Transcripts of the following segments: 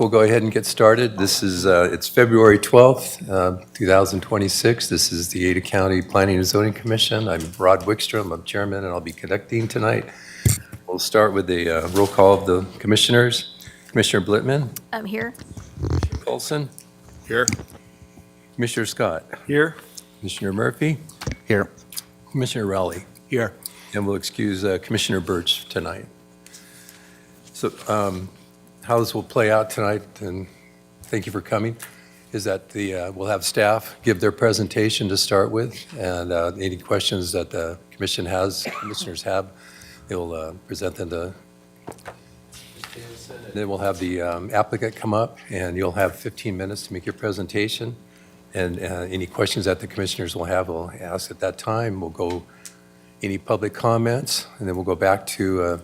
we'll go ahead and get started. This is, it's February 12th, 2026. This is the Ada County Planning and Zoning Commission. I'm Rod Wickstrom, I'm chairman, and I'll be conducting tonight. We'll start with the roll call of the commissioners. Commissioner Blitman, I'm here. Colson, Here. Commissioner Scott, Here. Commissioner Murphy, Here. Commissioner Rowley, Here. and we'll excuse Commissioner Birch tonight. So how this will play out tonight, and thank you for coming, is that we'll have staff give their presentation to start with, and any questions that the commissioners have, they'll present them to. Then we'll have the applicant come up, and you'll have 15 minutes to make your presentation. And any questions that the commissioners will have, we'll ask at that time. We'll go any public comments, and then we'll go back to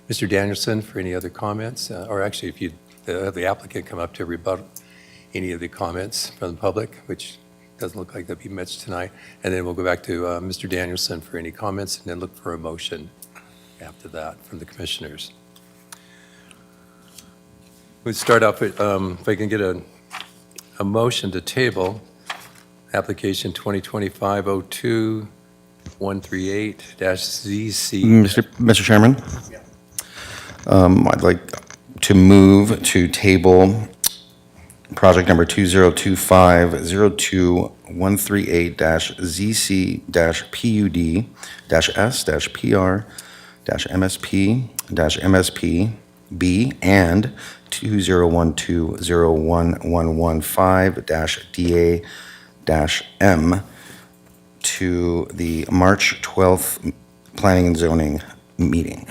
Mr. Danielson for any other comments. Or actually, if you have the applicant come up to rebut any of the comments from the public, which doesn't look like there'll be much tonight. And then we'll go back to Mr. Danielson for any comments, and then look for a motion after that from the commissioners. We'll start off with, if I can get a motion to table application 2025-02-138-ZC. Mr. Chairman? I'd like to move to table project number 2025-02-138-ZC-PUD-S-PR-MSP-MSP-B and 2012-0115-DA-M to the March 12th Planning and Zoning meeting.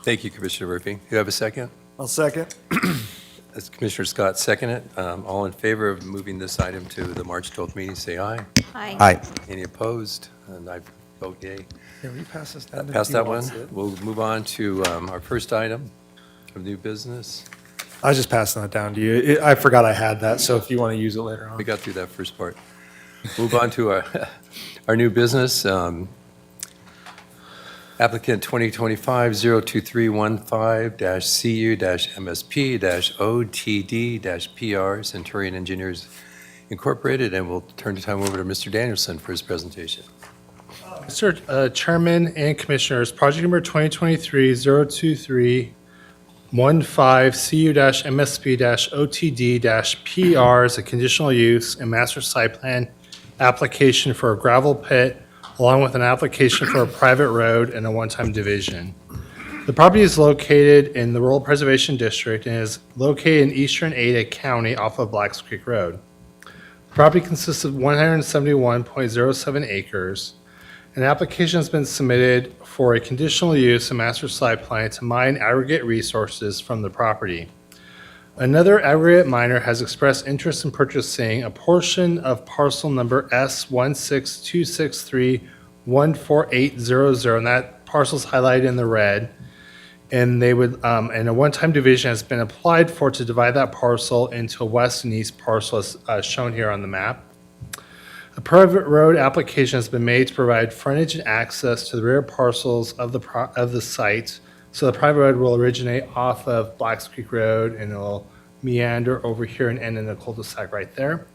Thank you, Commissioner Murphy. Do you have a second? I'll second. As Commissioner Scott seconded it. All in favor of moving this item to the March 12th meeting, say aye. Hi. Aye. Any opposed? And I vote yea. Can we pass this down? Pass that one. We'll move on to our first item of new business. I was just passing that down to you. I forgot I had that, so if you want to use it later We on. got through that first part. Move on to our new business. Applicant 2025-02-315-CU-MSP-OTD-PR, Centurion Engineers Incorporated, and we'll turn the time over to Mr. Danielson for his presentation. Mr. Chairman and Commissioners, project number 2023-023-15 CU-MSP-OTD-PR is a conditional use and master site plan application for a gravel pit, along with an application for a private road and a one-time division. The property is located in the Rural Preservation District and is located in eastern Ada County off of Blacks Creek Road. The property consists of 171.07 acres. An application has been submitted for a conditional use and master site plan to mine aggregate resources from the property. Another aggregate miner has expressed interest in purchasing a portion of parcel number S16263-14800, and that parcel is highlighted in the red. And they would, and a one-time division has been applied for to divide that parcel into a west and east parcel as shown here on the map. A private road application has been made to provide frontage and access to the rear parcels of the site. So the private road will originate off of Blacks Creek Road and it will meander over here and end in a cul-de-sac right there.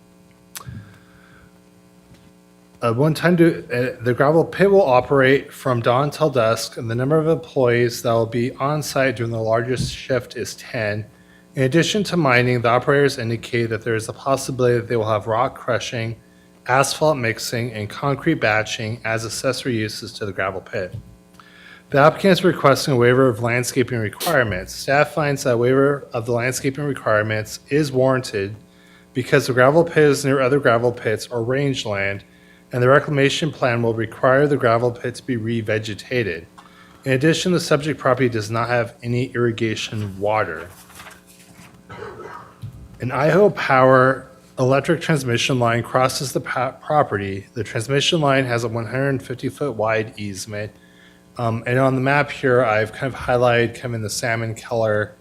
The gravel pit will operate from dawn till dusk, and the number of employees that will be on site during the largest shift is 10. In addition to mining, the operators indicate that there is a possibility that they will have rock crushing, asphalt mixing, and concrete batching as accessory uses to the gravel pit. The applicant is requesting a waiver of landscaping requirements. Staff finds that a waiver of the landscaping requirements is warranted because the gravel pit is near other gravel pits or rangeland, and the reclamation plan will require the gravel pit to be revegetated. In addition, the subject property does not have any irrigation water. An Idaho Power electric transmission line crosses the property. The transmission line has a 150-foot wide easement. And on the map here, I've kind of highlighted kind of in the salmon color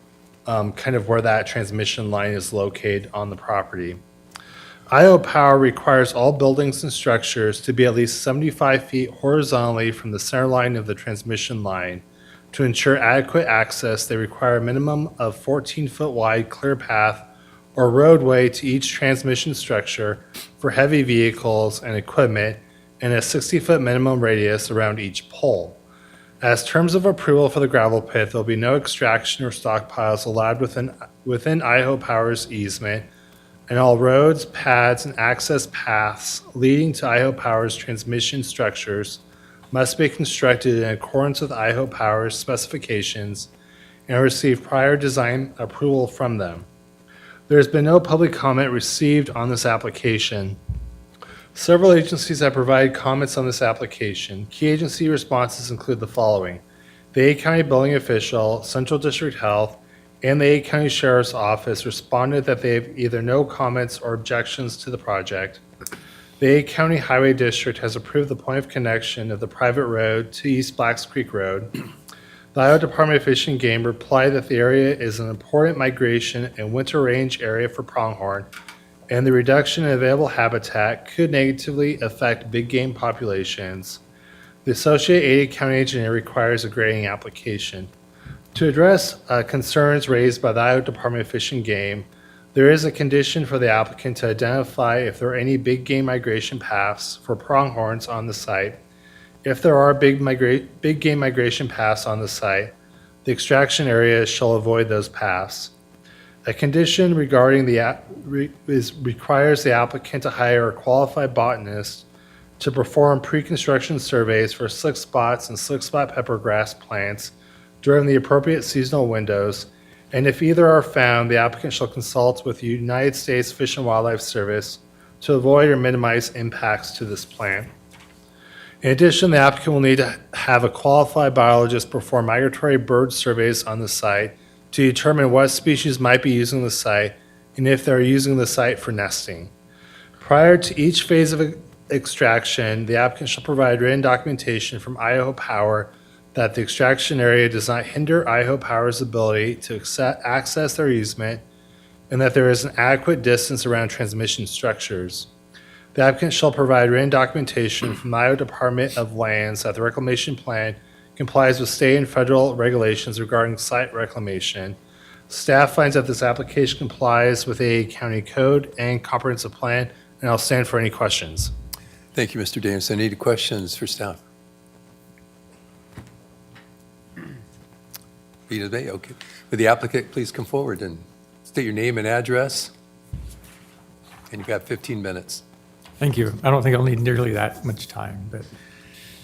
kind of where that transmission line is located on the property. Idaho Power requires all buildings and structures to be at least 75 feet horizontally from the center line of the transmission line. To ensure adequate access, they require a minimum of 14-foot wide clear path or roadway to each transmission structure for heavy vehicles and equipment, and a 60-foot minimum radius around each pole. As terms of approval for the gravel pit, there'll be no extraction or stockpiles allowed within Idaho Power's easement, and all roads, pads, and access paths leading to Idaho Power's transmission structures must be constructed in accordance with Idaho Power's specifications and receive prior design approval from them. There has been no public comment received on this application. Several agencies have provided comments on this application. Key agency responses include the following: the Ada County Building Official, Central District Health, and the Ada County Sheriff's Office responded that they have either no comments or objections to the project. The Ada County Highway District has approved the point of connection of the private road to East Blacks Creek Road. The Iowa Department of Fish and Game replied that the area is an important migration and winter range area for pronghorn, and the reduction in available habitat could negatively affect big game populations. The Associate Ada County Engineer requires a grading application. To address concerns raised by the Iowa Department of Fish and Game, there is a condition for the applicant to identify if there are any big game migration paths for pronghorns on the site. If there are big game migration paths on the site, the extraction area shall avoid those paths. A condition regarding requires the applicant to hire a qualified botanist to perform pre-construction surveys for slick spots and slick spot peppergrass plants during the appropriate seasonal windows, and if either are found, the applicant shall consult with the United States Fish and Wildlife Service to avoid or minimize impacts to this plant. In addition, the applicant will need to have a qualified biologist perform migratory bird surveys on the site to determine what species might be using the site and if they're using the site for nesting. Prior to each phase of extraction, the applicant shall provide written documentation from Idaho Power that the extraction area does not hinder Idaho Power's ability to access their easement and that there is an adequate distance around transmission structures. The applicant shall provide written documentation from the Iowa Department of Lands that the reclamation plan complies with state and federal regulations regarding site reclamation. Staff finds that this application complies with a county code and comprehensive plan, and I'll stand for any questions. Thank you, Mr. Davidson. Any questions for staff? Rita Bay, okay. Would the applicant please come forward and state your name and address? And you've got 15 minutes. Thank you. I don't think I'll need nearly that much time, but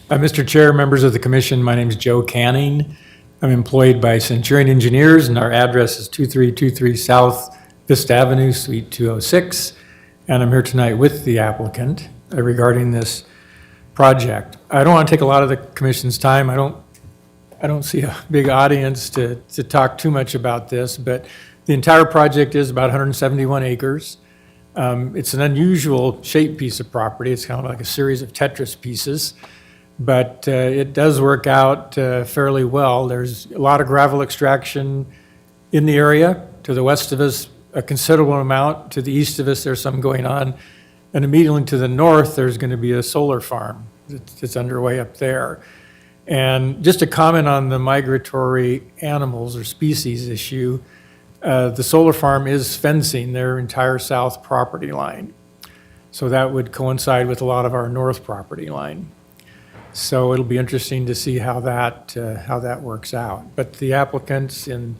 Mr. Chair, members of the commission, my name is Joe Canning. I'm employed by Centurion Engineers, and our address is 2323 South Vista Avenue, Suite 206. And I'm here tonight with the applicant regarding this project. I don't want to take a lot of the commission's time. I don't see a big audience to talk too much about this, but the entire project is about 171 acres. It's an unusual shaped piece of property. It's kind of like a series of Tetris pieces, but it does work out fairly well. There's a lot of gravel extraction in the area. To the west of us, a considerable amount. To the east of us, there's some going on. And immediately to the north, there's going to be a solar farm that's underway up there. And just to comment on the migratory animals or species issue, the solar farm is fencing their entire south property line. So that would coincide with a lot of our north property line. So it'll be interesting to see how that works out. But the applicants, and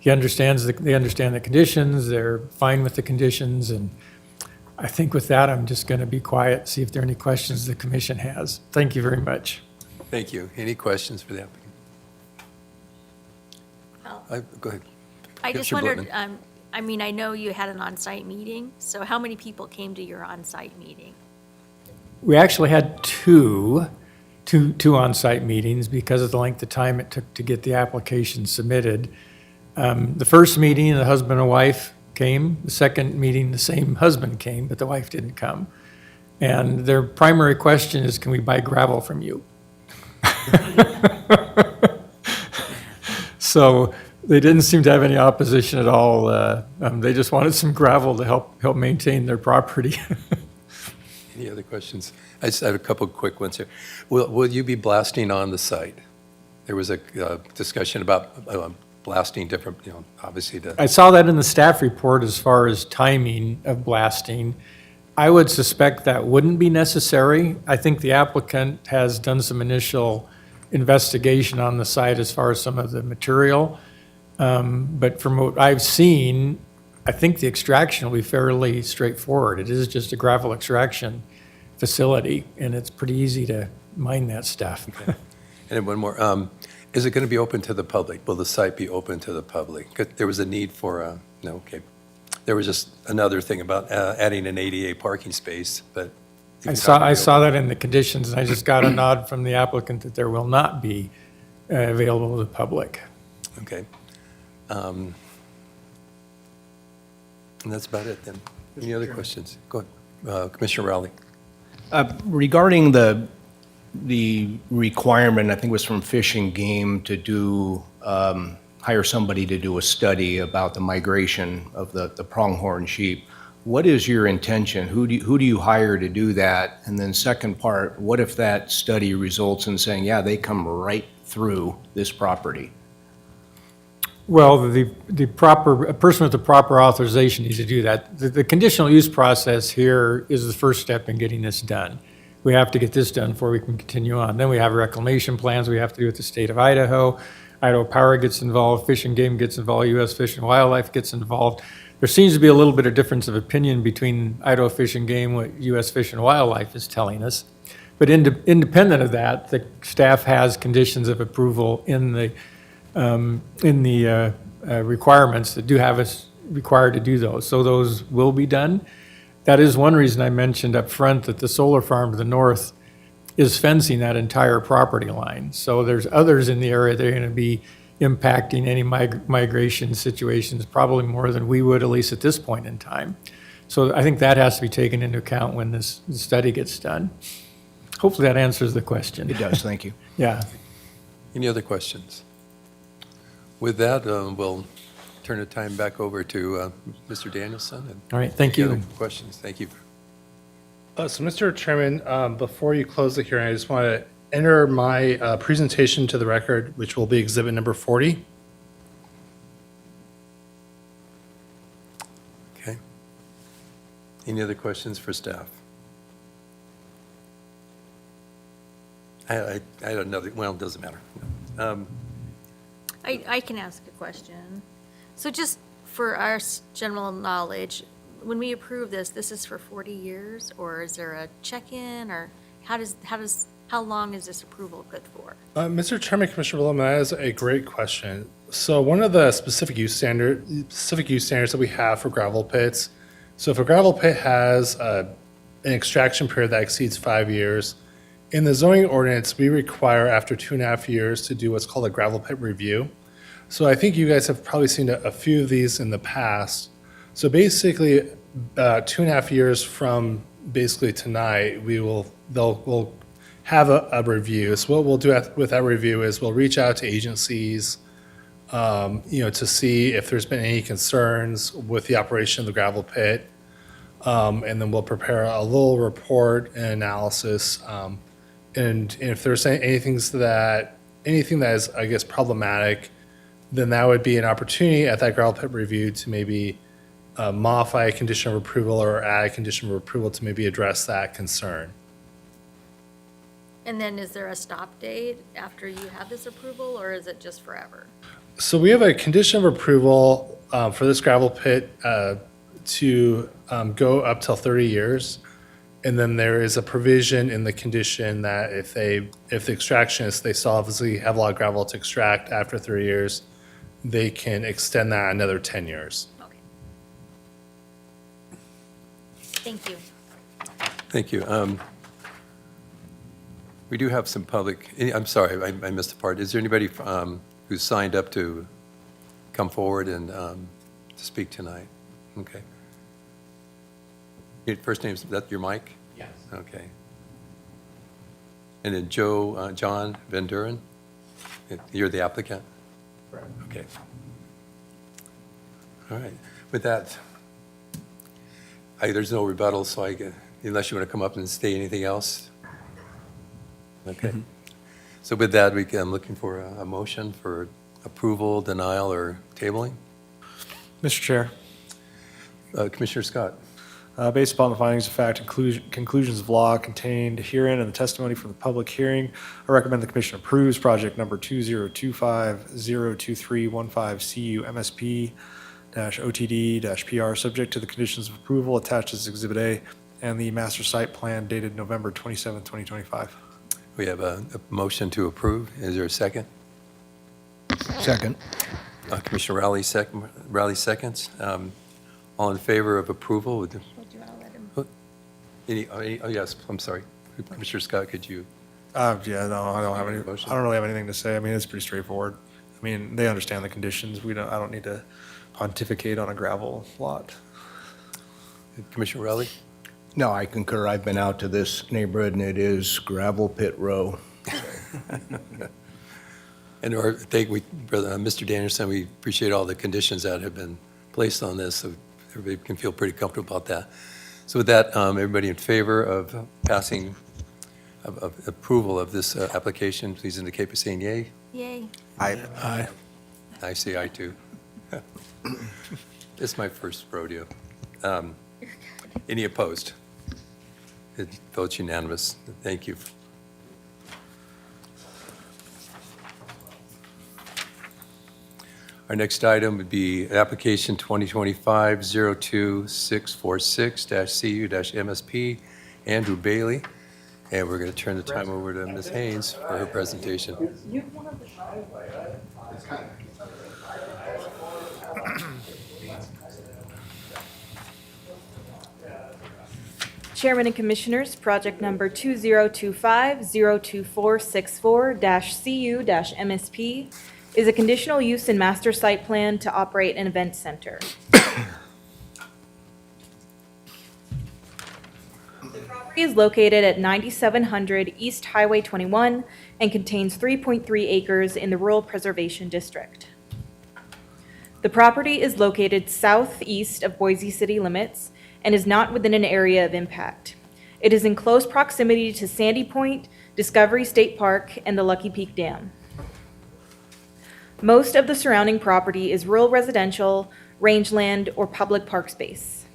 they understand the conditions, they're fine with the conditions, and I think with that, I'm just going to be quiet, see if there are any questions the commission has. Thank you very much. Thank you. Any questions for the applicant? Go ahead. I just Commissioner wondered, Blutman. I mean, I know you had an on-site meeting, so how many people came to your on-site meeting? We actually had two on-site meetings because of the length of time it took to get the application submitted. The first meeting, the husband and wife came. The second meeting, the same husband came, but the wife didn't come. And their primary question is, can we buy gravel from you? So they didn't seem to have any opposition at all. They just wanted some gravel to help maintain their property. Any other questions? I just have a couple of quick ones here. Will you be blasting on the site? There was a discussion about blasting different, obviously the, I saw that in the staff report as far as timing of blasting. I would suspect that wouldn't be necessary. I think the applicant has done some initial investigation on the site as far as some of the material. But from what I've seen, I think the extraction will be fairly straightforward. It is just a gravel extraction facility, and it's pretty easy to mine that stuff. and then one more, is it going to be open to the public? Will the site be open to the public? 'Cause there was a need for, no, okay. There was just another thing about adding an ADA parking space, but. I saw that in the conditions, and I just got a nod from the applicant that there will not be available to the public. Okay. And that's about it then. Any other questions? Go ahead. Commissioner Rowley. Regarding the requirement, I think it was from Fish and Game to do, hire somebody to do a study about the migration of the pronghorn sheep. What is your intention? Who do you hire to do that? And then second part, what if that study results in saying, yeah, they come right through this property? Well, a person with the proper authorization needs to do that. The conditional use process here is the first step in getting this done. We have to get this done before we can continue on. Then we have reclamation plans we have to do with the state of Idaho. Idaho Power gets involved, Fish and Game gets involved, U.S. Fish and Wildlife gets involved. There seems to be a little bit of difference of opinion between Idaho Fish and Game, what U.S. Fish and Wildlife is telling us. But independent of that, the staff has conditions of approval in the requirements that do have us required to do those. So those will be done. That is one reason I mentioned up front that the solar farm to the north is fencing that entire property line. So there's others in the area that are going to be impacting any migration situations, probably more than we would, at least at this point in time. So I think that has to be taken into account when this study gets done. Hopefully that answers the question. It does, thank you. Yeah. Any other questions? With that, we'll turn the time back over to Mr. Danielson. And All right, thank any you. other questions? Thank you. So, Mr. Chairman, before you close the hearing, I just want to enter my presentation to the record, which will be exhibit number 40. Okay. Any other questions for staff? I had another, well, it doesn't matter. I can ask a question. So just for our general knowledge, when we approve this, this is for 40 years, or is there a check-in, or how long is this approval good for? Mr. Chairman, Commissioner Willem, that is a great question. So one of the specific use standards that we have for gravel pits, so if a gravel pit has an extraction period that exceeds 5 years, in the zoning ordinance, we require after 2.5 years to do what's called a gravel pit review. So I think you guys have probably seen a few of these in the past. So basically, 2.5 years from basically tonight, we'll have a review. So what we'll do with that review is we'll reach out to agencies, to see if there's been any concerns with the operation of the gravel pit. And then we'll prepare a little report and analysis. And if there's anything that is, I guess, problematic, then that would be an opportunity at that gravel pit review to maybe modify a condition of approval or add a condition of approval to maybe address that concern. And then is there a stop date after you have this approval, or is it just forever? So we have a condition of approval for this gravel pit to go up till 30 years. And then there is a provision in the condition that if the extractionists, they still obviously have a lot of gravel to extract after 3 years, they can extend that another 10 years. Okay. Thank you. Thank you. We do have some public, I'm sorry, I missed a part. Is there anybody who's signed up to come forward and to speak tonight? Okay. Your first name, is that your mic? Yes. Okay. And then John Van Duren? You're the applicant? Correct. Okay. All right. With that, there's no rebuttal, so unless you want to come up and say anything else? Okay. So with that, I'm looking for a motion for approval, denial, or tabling? Mr. Chair, Commissioner Scott? based upon the findings of fact and conclusions of law contained herein and the testimony from the public hearing, I recommend the commission approves project number 2025-02315 CU MSP-OTD-PR, subject to the conditions of approval attached as Exhibit A and the master site plan dated November 27, 2025. We have a motion to approve. Is there a second? Second. Commissioner Rowley seconds. All in favor of approval? Would you want to let him? Oh, yes, I'm sorry. Commissioner Scott, could you? Yeah, no, I don't have any, Motion. I don't really have anything to say. I mean, it's pretty straightforward. I mean, they understand the conditions. I don't need to pontificate on a gravel lot. Commissioner Rowley? No, I concur. I've been out to this neighborhood, and it is gravel pit row. And Mr. Danielson, we appreciate all the conditions that have been placed on this, so everybody can feel pretty comfortable about that. So with that, everybody in favor of passing, of approval of this application, please indicate by saying yay. Yay. Aye. I say aye too. It's my first rodeo. Any opposed? It votes unanimous. Thank you. Our next item would be application 2025-02646-CU-MSP, Andrew Bailey. And we're going to turn the time over to Ms. Haynes for her presentation. Chairman and Commissioners, project number 2025-02464-CU-MSP is a conditional use and master site plan to operate an event center. The property is located at 9700 East Highway 21 and contains 3.3 acres in the Rural Preservation District. The property is located southeast of Boise city limits and is not within an area of impact. It is in close proximity to Sandy Point, Discovery State Park, and the Lucky Peak Dam. Most of the surrounding property is rural residential, rangeland, or public park space.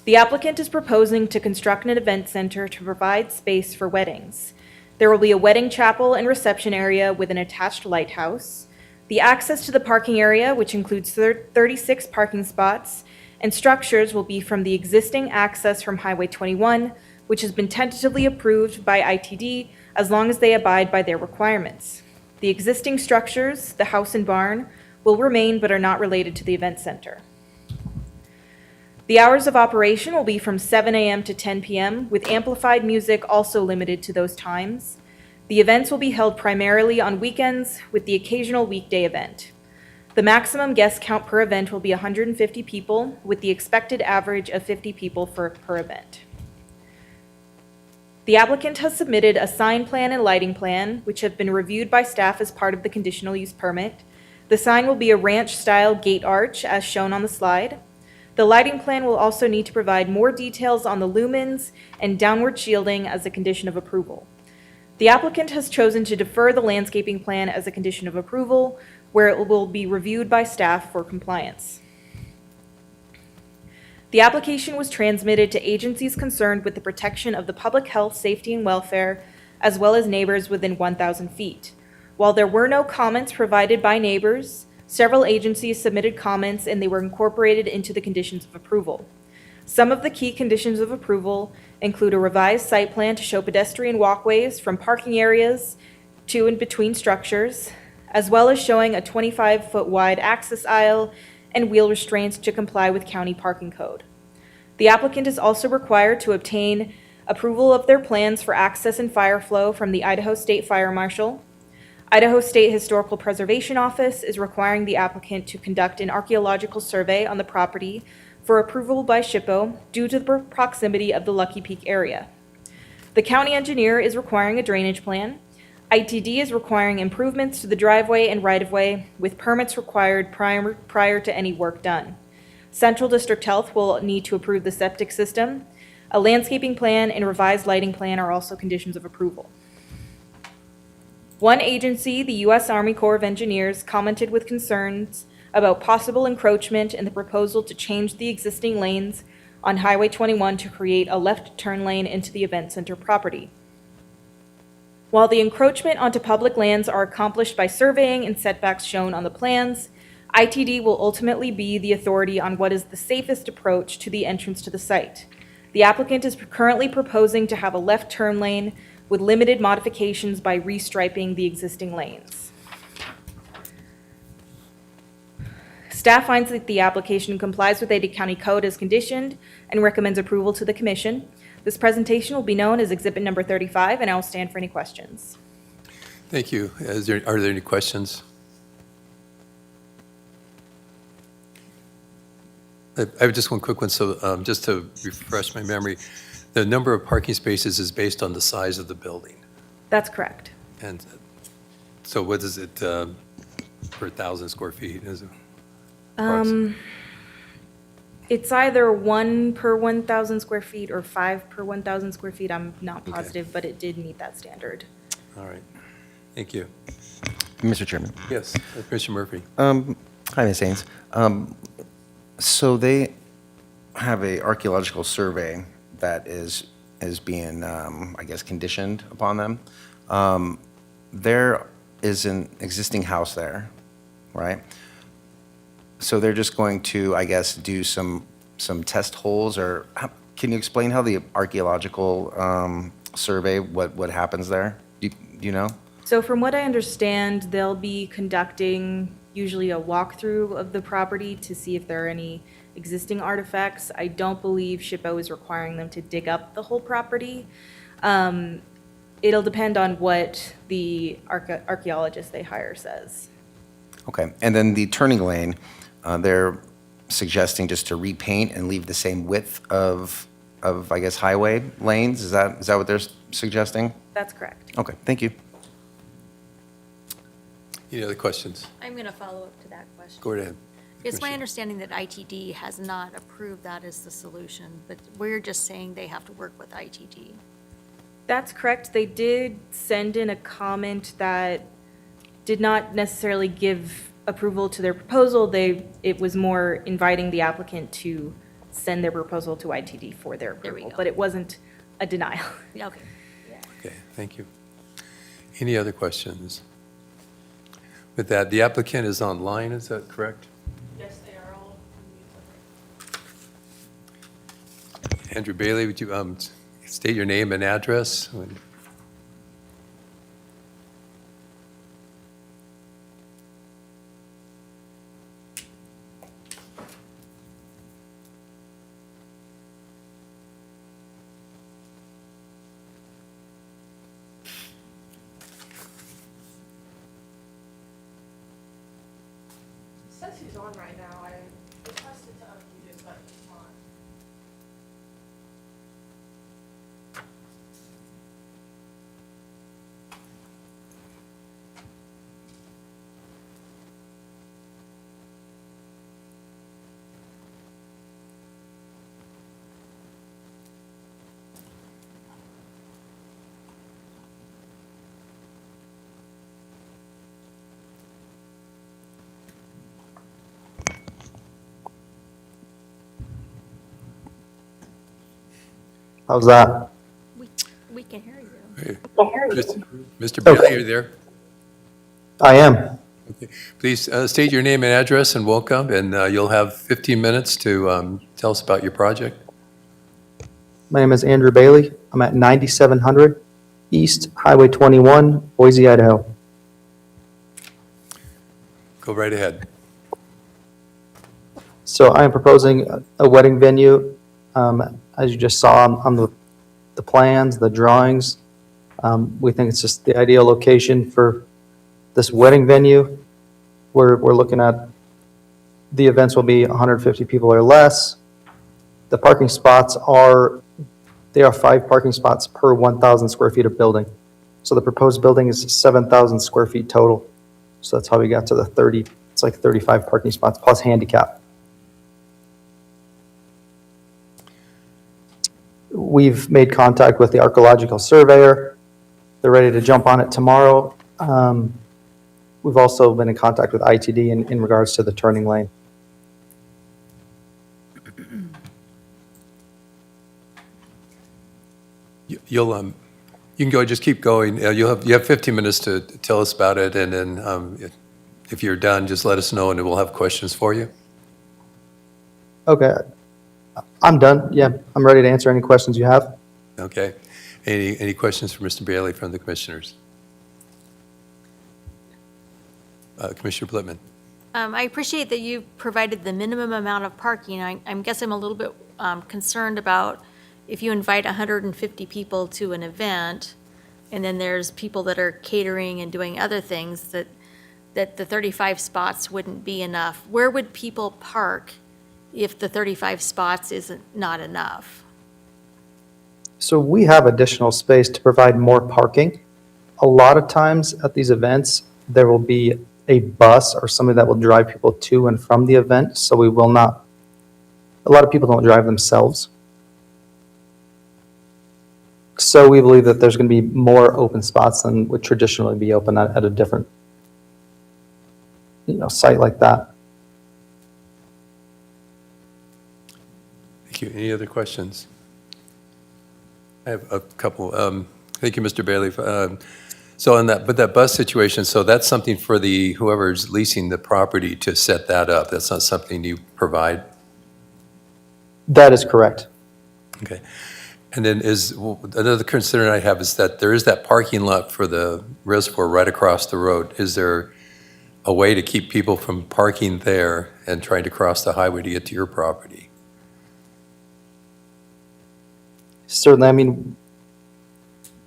The applicant is proposing to construct an event center to provide space for weddings. There will be a wedding chapel and reception area with an attached lighthouse. The access to the parking area, which includes 36 parking spots, and structures will be from the existing access from Highway 21, which has been tentatively approved by ITD as long as they abide by their requirements. The existing structures, the house and barn, will remain but are not related to the event center. The hours of operation will be from 7 a.m. to 10 p.m., with amplified music also limited to those times. The events will be held primarily on weekends, with the occasional weekday event. The maximum guest count per event will be 150 people, with the expected average of 50 people per event. The applicant has submitted a sign plan and lighting plan, which have been reviewed by staff as part of the conditional use permit. The sign will be a ranch-style gate arch, as shown on the slide. The lighting plan will also need to provide more details on the lumens and downward shielding as a condition of approval. The applicant has chosen to defer the landscaping plan as a condition of approval, where it will be reviewed by staff for compliance. The application was transmitted to agencies concerned with the protection of the public health, safety, and welfare, as well as neighbors within 1,000 feet. While there were no comments provided by neighbors, several agencies submitted comments and they were incorporated into the conditions of approval. Some of the key conditions of approval include a revised site plan to show pedestrian walkways from parking areas to and between structures, as well as showing a 25-foot wide access aisle and wheel restraints to comply with county parking code. The applicant is also required to obtain approval of their plans for access and fire flow from the Idaho State Fire Marshal. Idaho State Historical Preservation Office is requiring the applicant to conduct an archaeological survey on the property for approval by SHPO due to the proximity of the Lucky Peak area. The county engineer is requiring a drainage plan. ITD is requiring improvements to the driveway and right-of-way, with permits required prior to any work done. Central District Health will need to approve the septic system. A landscaping plan and revised lighting plan are also conditions of approval. One agency, the U.S. Army Corps of Engineers, commented with concerns about possible encroachment in the proposal to change the existing lanes on Highway 21 to create a left turn lane into the event center property. While the encroachment onto public lands are accomplished by surveying and setbacks shown on the plans, ITD will ultimately be the authority on what is the safest approach to the entrance to the site. The applicant is currently proposing to have a left turn lane with limited modifications by restriping the existing lanes. Staff finds that the application complies with Ada County Code as conditioned and recommends approval to the commission. This presentation will be known as Exhibit Number 35, and I will stand for any questions. Thank you. Are there any questions? I have just one quick one. So just to refresh my memory, the number of parking spaces is based on the size of the building. That's correct. And so what is it per 1,000 square feet? Is it approximately? It's either 1 per 1,000 square feet or 5 per 1,000 square feet. I'm not Okay. positive, but it did meet that standard. All right. Thank you. Mr. Chairman. Yes, Commissioner Murphy. Hi, Ms. Haynes. So they have a archaeological survey that is being, I guess, conditioned upon them. There is an existing house there, right? So they're just going to, I guess, do some test holes, or can you explain how the archaeological survey, what happens there? Do you know? So from what I understand, they'll be conducting usually a walkthrough of the property to see if there are any existing artifacts. I don't believe SHPO is requiring them to dig up the whole property. It'll depend on what the archaeologist they hire says. Okay, and then the turning lane, they're suggesting just to repaint and leave the same width of I guess, highway lanes? Is that what they're suggesting? That's correct. Okay, thank you. Any other questions? I'm going to follow up to that question. Go ahead. It's my Commissioner. understanding that ITD has not approved that as the solution, but we're just saying they have to work with ITD. That's correct. They did send in a comment that did not necessarily give approval to their proposal. It was more inviting the applicant to send their proposal to ITD for their There we approval, go. but it wasn't a denial. Yeah, okay. Okay, thank you. Any other questions? With that, the applicant is online, is that correct? Yes, they are all. Andrew Bailey, would you state your name and address? Says he's on right now. I requested to unmute it, but he's not. How's that? We can hear you. Hey, Mr. Bailey, are you there? I am. Okay. Please state your name and address and welcome, and you'll have 15 minutes to tell us about your project. My name is Andrew Bailey. I'm at 9700 East Highway 21, Boise, Idaho. Go right ahead. So I am proposing a wedding venue, as you just saw on the plans, the drawings. We think it's just the ideal location for this wedding venue. We're looking at, the events will be 150 people or less. The parking spots are 5 parking spots per 1,000 square feet of building. So the proposed building is 7,000 square feet total. So that's how we got to the 30, it's like 35 parking spots plus handicap. We've made contact with the archaeological surveyor. They're ready to jump on it tomorrow. We've also been in contact with ITD in regards to the turning lane. You can go, just keep going. You have 15 minutes to tell us about it, and then if you're done, just let us know, and we'll have questions for you. Okay. I'm done. Yeah, I'm ready to answer any questions you have. Okay. Any questions for Mr. Bailey from the commissioners? Commissioner Blitman? I appreciate that you provided the minimum amount of parking. I guess I'm a little bit concerned about if you invite 150 people to an event, and then there's people that are catering and doing other things, that the 35 spots wouldn't be enough. Where would people park if the 35 spots isn't not enough? So we have additional space to provide more parking. A lot of times at these events, there will be a bus or somebody that will drive people to and from the event, so we will not, a lot of people don't drive themselves. So we believe that there's going to be more open spots than would traditionally be open at a different, site like that. Thank you. Any other questions? I have a couple. Thank you, Mr. Bailey. So on that, but that bus situation, so that's something for whoever's leasing the property to set that up. That's not something you provide? That is correct. Okay. And then another concern I have is that there is that parking lot for the reservoir right across the road. Is there a way to keep people from parking there and trying to cross the highway to get to your property? Certainly, I mean,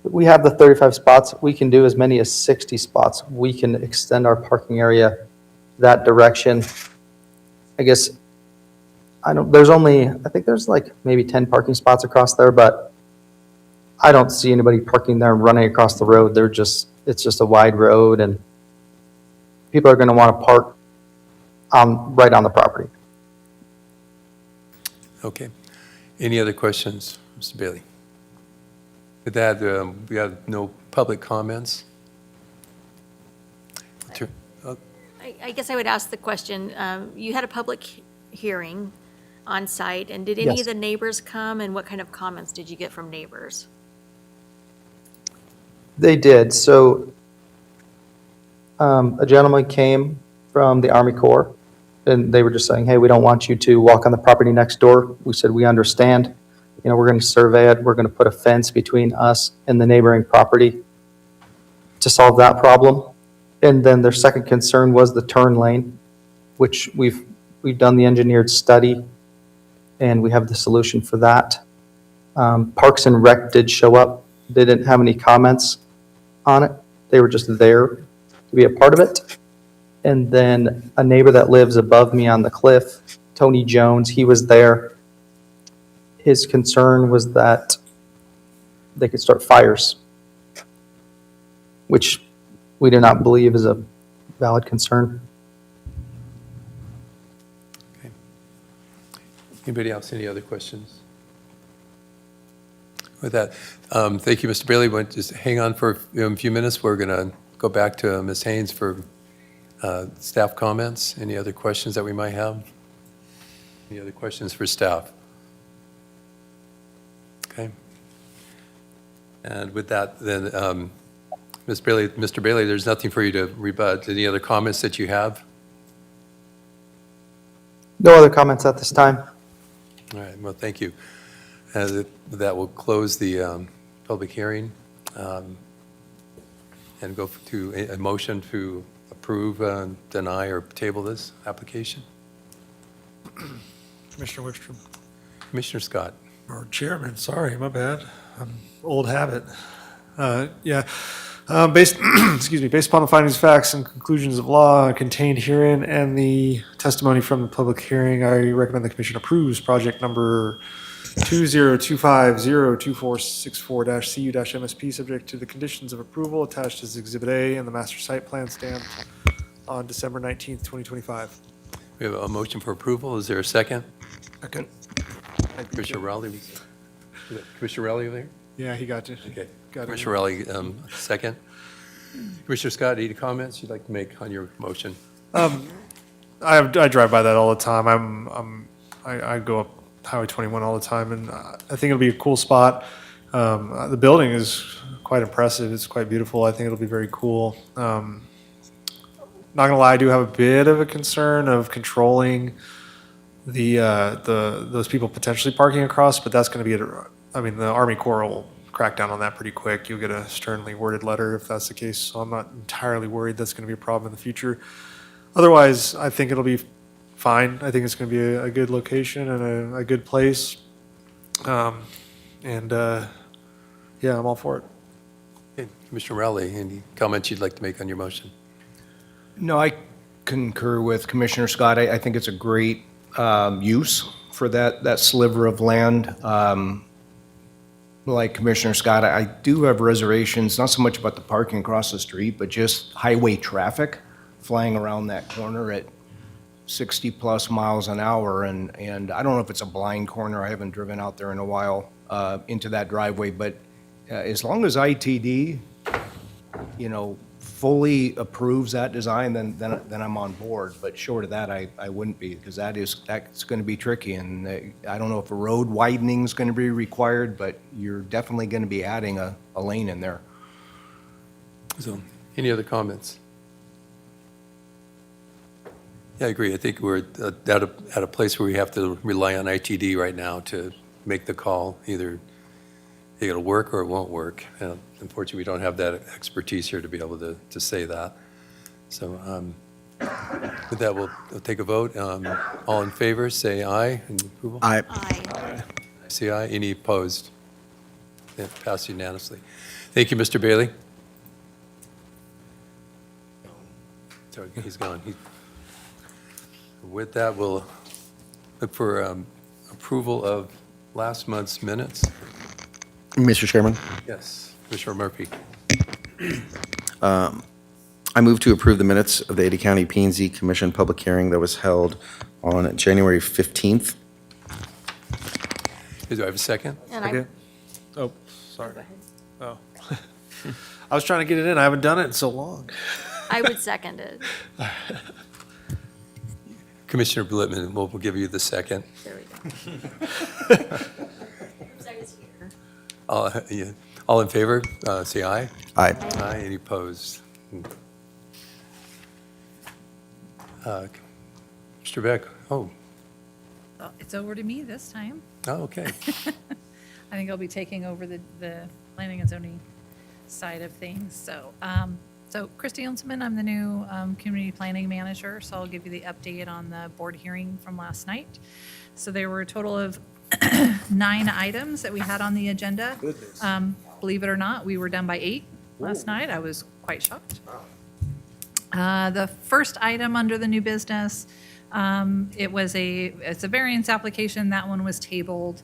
we have the 35 spots. We can do as many as 60 spots. We can extend our parking area that direction. I guess, I think there's like maybe 10 parking spots across there, but I don't see anybody parking there and running across the road. It's just a wide road, and people are going to want to park right on the property. Okay. Any other questions, Mr. Bailey? With that, we have no public comments. I guess I would ask the question, you had a public hearing on site, and did any Yes. of the neighbors come, and what kind of comments did you get from neighbors? They did. So a gentleman came from the Army Corps, and they were just saying, hey, we don't want you to walk on the property next door. We said, we understand. We're going to survey it. We're going to put a fence between us and the neighboring property to solve that problem. And then their second concern was the turn lane, which we've done the engineered study, and we have the solution for that. Parks and Rec did show up. They didn't have any comments on it. They were just there to be a part of it. And then a neighbor that lives above me on the cliff, Tony Jones, he was there. His concern was that they could start fires, which we do not believe is a valid concern. Anybody else, any other questions? With that, thank you, Mr. Bailey. Just hang on for a few minutes. We're going to go back to Ms. Haynes for staff comments. Any other questions that we might have? Any other questions for staff? Okay. And with that, then, Mr. Bailey, there's nothing for you to rebut. Any other comments that you have? No other comments at this time. All right, well, thank you. That will close the public hearing and go to a motion to approve, deny, or table this application. Commissioner Wickstrom. Commissioner Scott. Or Chairman, sorry, my bad. Old habit. Based, based upon the findings, facts, and conclusions of law contained herein and the testimony from the public hearing, I recommend the commission approves project number 2025-02464-CU-MSP, subject to the conditions of approval attached as Exhibit A and the master site plan stamped on December 19th, 2025. We have a motion for approval. Is there a second? Second. Commissioner Rowley. Commissioner Rowley over there? Yeah, he got you. Okay. Got it. Commissioner Rowley, second. Commissioner Scott, any comments you'd like to make on your motion? I drive by that all the time. I go up Highway 21 all the time, and I think it'll be a cool spot. The building is quite impressive. It's quite beautiful. I think it'll be very cool. Not gonna lie, I do have a bit of a concern of controlling those people potentially parking across, but that's gonna be the Army Corps will crack down on that pretty quick. You'll get a sternly worded letter if that's the case. So I'm not entirely worried that's gonna be a problem in the future. Otherwise, I think it'll be fine. I think it's gonna be a good location and a good place. Yeah, I'm all for it. Okay, Commissioner Rowley, any comments you'd like to make on your motion? No, I concur with Commissioner Scott. I think it's a great use for that sliver of land. Like Commissioner Scott, I do have reservations, not so much about the parking across the street, but just highway traffic flying around that corner at 60-plus miles an hour. And I don't know if it's a blind corner. I haven't driven out there in a while into that driveway. But as long as ITD, fully approves that design, then I'm on board. But short of that, I wouldn't be, because that's going to be tricky. And I don't know if a road widening is going to be required, but you're definitely going to be adding a lane in there. So, any other comments? Yeah, I agree. I think we're at a place where we have to rely on ITD right now to make the call. Either it'll work or it won't work. Unfortunately, we don't have that expertise here to be able to say that. So with that, we'll take a vote. All in favor, say aye. And approval? Aye. Aye. Say aye. Any opposed? It passed unanimously. Thank you, Mr. Bailey. Sorry, he's gone. With that, we'll look for approval of last month's minutes. Mr. Chairman, Yes, Commissioner Murphy. I move to approve the minutes of the Ada County P&Z Commission public hearing that was held on January 15th. Do I have a second? And Okay. Oh, sorry. Oh. I was trying to get it in. I haven't done it in so long. I would second it. Commissioner Blitman, we'll give you the second. There we go. I was here. All in favor, say aye. Aye. Aye. Any opposed? Mr. Beck, Oh, it's over to me this time. okay. I think I'll be taking over the planning and zoning side of things. So Christy Unselman, I'm the new community planning manager, so I'll give you the update on the board hearing from last night. So there were a total of 9 items that we had on the agenda. Believe it or not, we were done by 8 last night. I was quite shocked. The first item under the new business, it's a variance application. That one was tabled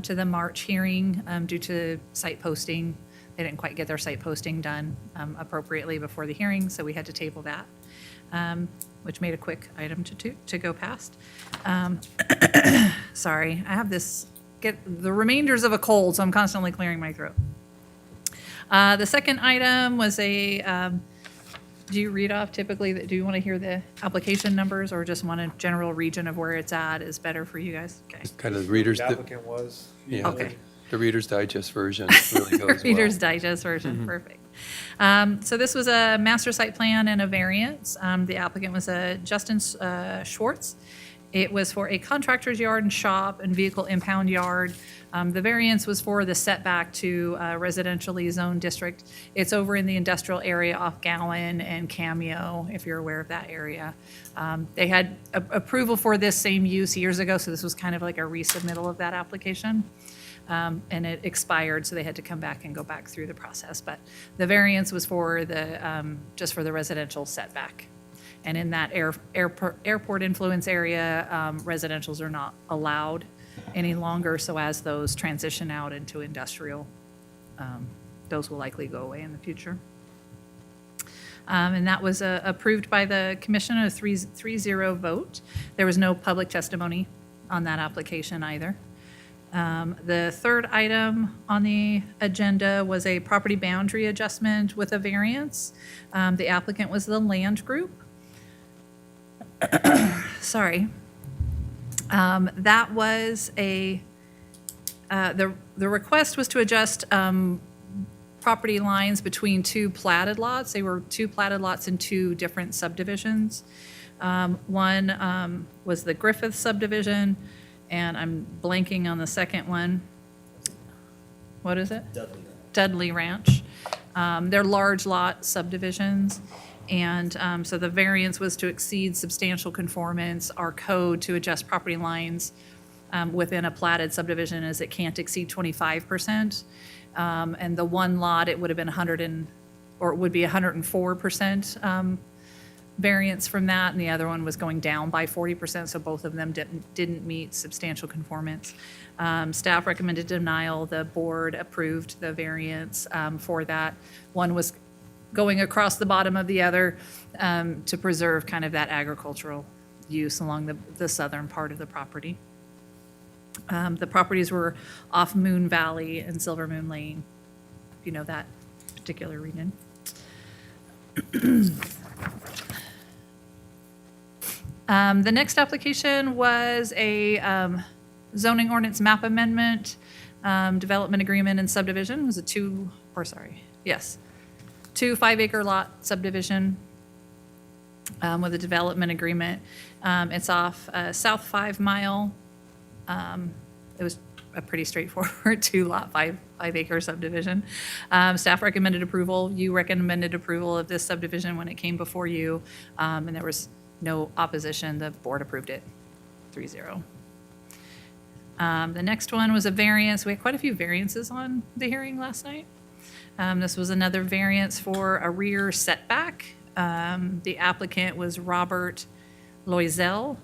to the March hearing due to site posting. They didn't quite get their site posting done appropriately before the hearing, so we had to table that, which made a quick item to go past. Sorry, I have get the remainders of a cold, so I'm constantly clearing my throat. The second item was do you read off typically, do you want to hear the application numbers or just want a general region of where it's at is better for you guys? Okay. Kind of readers. The applicant was. Yeah. Okay. The Reader's Digest version really goes well. Reader's Digest version, perfect. So this was a master site plan and a variance. The applicant was Justin Schwartz. It was for a contractor's yard and shop and vehicle impound yard. The variance was for the setback to residentially zoned district. It's over in the industrial area off Gowan and Cameo, if you're aware of that area. They had approval for this same use years ago, so this was kind of like a resubmittal of that application. And it expired, so they had to come back and go back through the process. But the variance was for just for the residential setback. And in that airport influence area, residentials are not allowed any longer. So as those transition out into industrial, those will likely go away in the future. And that was approved by the commission, a 3-0 vote. There was no public testimony on that application either. The third item on the agenda was a property boundary adjustment with a variance. The applicant was the Land Group. Sorry. That was the request was to adjust property lines between two platted lots. They were two platted lots in two different subdivisions. One was the Griffith subdivision, and I'm blanking on the second one. What is it? Dudley Ranch. They're large lot subdivisions. And so the variance was to exceed substantial conformance. Our code to adjust property lines within a platted subdivision is it can't exceed 25%. And the one lot, it would have been 104% variance from that, and the other one was going down by 40%, so both of them didn't meet substantial conformance. Staff recommended denial. The board approved the variance for that. One was going across the bottom of the other to preserve kind of that agricultural use along the southern part of the property. The properties were off Moon Valley and Silver Moon Lane, if you know that particular region. The next application was a zoning ordinance map amendment, development agreement and subdivision. It was a two 5-acre lot subdivision with a development agreement. It's off South 5 Mile. It was a pretty straightforward 2-lot, 5-acre subdivision. Staff recommended approval. You recommended approval of this subdivision when it came before you, and there was no opposition. The board approved it 3-0. The next one was a variance. We had quite a few variances on the hearing last night. This was another variance for a rear setback. The applicant was Robert Loisel.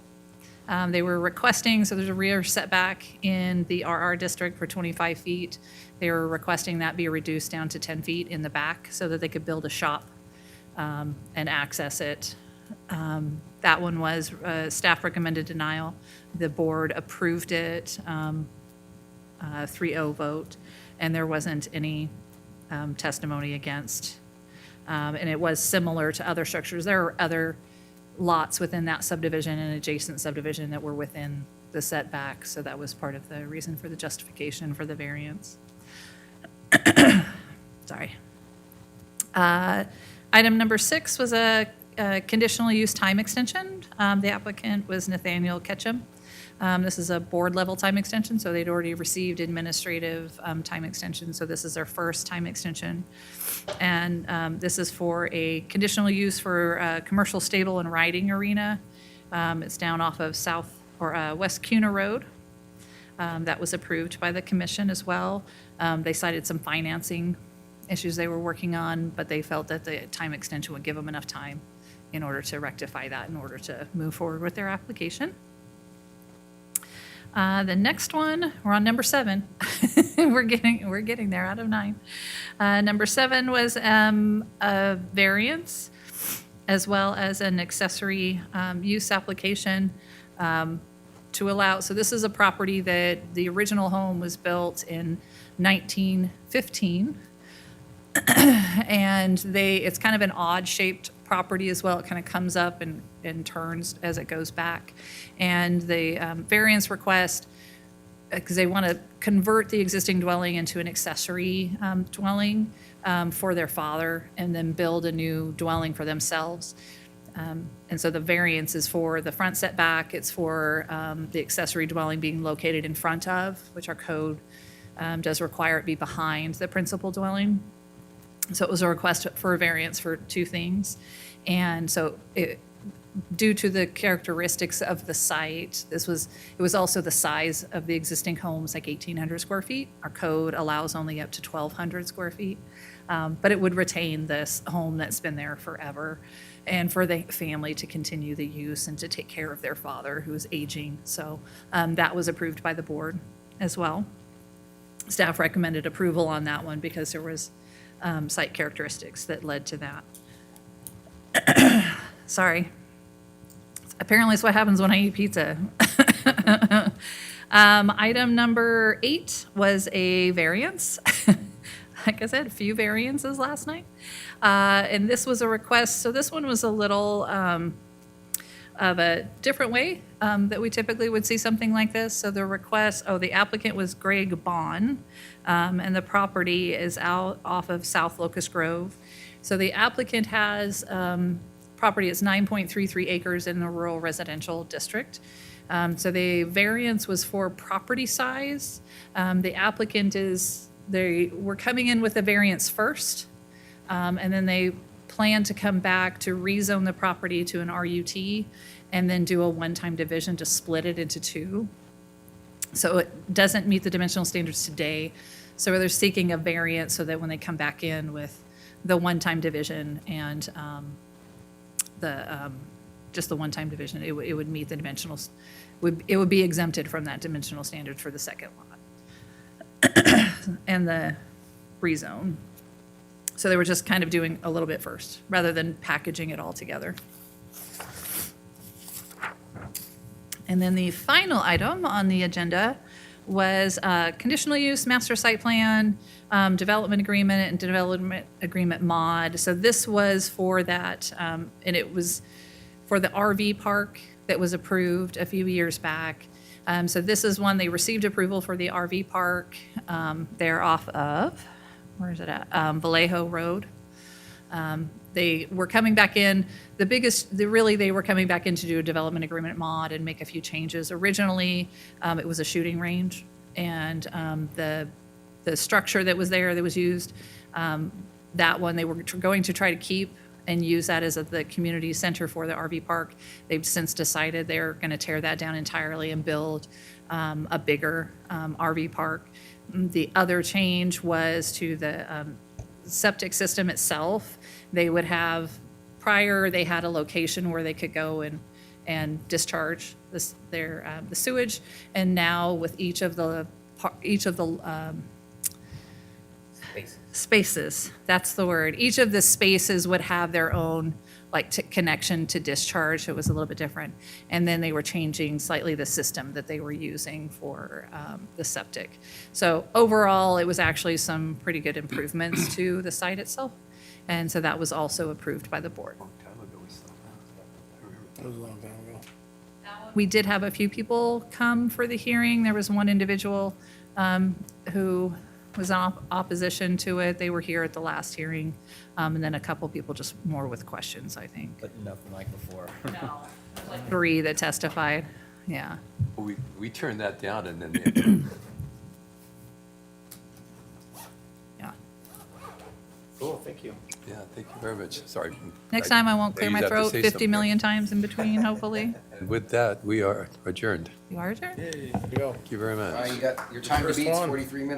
They were requesting, so there's a rear setback in the RR district for 25 feet. They were requesting that be reduced down to 10 feet in the back so that they could build a shop and access it. That one was staff recommended denial. The board approved it, 3-0 vote, and there wasn't any testimony against. And it was similar to other structures. There are other lots within that subdivision and adjacent subdivision that were within the setback, so that was part of the reason for the justification for the variance. Sorry. Item number 6 was a conditional use time extension. The applicant was Nathaniel Ketchum. This is a board-level time extension, so they'd already received administrative time extension, so this is their first time extension. And this is for a conditional use for a commercial stable and riding arena. It's down off of West Cuna Road. That was approved by the commission as well. They cited some financing issues they were working on, but they felt that the time extension would give them enough time in order to rectify that, in order to move forward with their application. The next one, we're on number 7. we're getting there out of 9. Number 7 was a variance as well as an accessory use application to allow. So this is a property that the original home was built in 1915, and it's kind of an odd-shaped property as well. It kind of comes up and turns as it goes back. And the variance request, because they want to convert the existing dwelling into an accessory dwelling for their father and then build a new dwelling for themselves. And so the variance is for the front setback. It's for the accessory dwelling being located in front of, which our code does require it be behind the principal dwelling. So it was a request for a variance for 2 things. And so due to the characteristics of the site, it was also the size of the existing homes, like 1,800 square feet. Our code allows only up to 1,200 square feet. But it would retain this home that's been there forever, and for the family to continue the use and to take care of their father who is aging. So that was approved by the board as well. Staff recommended approval on that one because there was site characteristics that led to that. Sorry. Apparently it's what happens when I eat pizza. Item number 8 was a variance. Like I said, a few variances last night. And this was a request, so this one was a little of a different way that we typically would see something like this. So the request, the applicant was Greg Bond, and the property is out off of South Locust Grove. So the applicant has property is 9.33 acres in the rural residential district. So the variance was for property size. The applicant they were coming in with a variance first, and then they plan to come back to rezone the property to an RUT and then do a one-time division to split it into two. So it doesn't meet the dimensional standards today. So they're seeking a variance so that when they come back in with the one-time division and just the one-time division, it would meet the dimensionals, it would be exempted from that dimensional standard for the second lot and the rezone. So they were just kind of doing a little bit first, rather than packaging it all together. And then the final item on the agenda was conditional use, master site plan, development agreement, and development agreement mod. So this was for that, and it was for the RV park that was approved a few years back. So this is one, they received approval for the RV park. They're off of, where is it at? Vallejo Road. They were coming back in, they were coming back in to do a development agreement mod and make a few changes. Originally, it was a shooting range, and the structure that was there that was used, that one they were going to try to keep and use that as the community center for the RV park. They've since decided they're going to tear that down entirely and build a bigger RV park. The other change was to the septic system itself. They would have, prior, they had a location where they could go and discharge the sewage, and now with each of the spaces, that's the word. Each of the spaces would have their own connection to discharge. It was a little bit different. And then they were changing slightly the system that they were using for the septic. So overall, it was actually some pretty good improvements to the site itself. And so that was also approved by the board. We did have a few people come for the hearing. There was one individual who was in opposition to it. They were here at the last hearing. And then a couple people just more with questions, I think. But nothing like before. No, like 3 that testified, yeah. We turned that down and then, Yeah. Cool, thank you. yeah, thank you very much. Sorry. Next time I won't clear my Ladies have to throat say 50 something. million times in between, hopefully. And with that, we are adjourned. You are adjourned? Thank you very much. You got, your time to beat 43 minutes.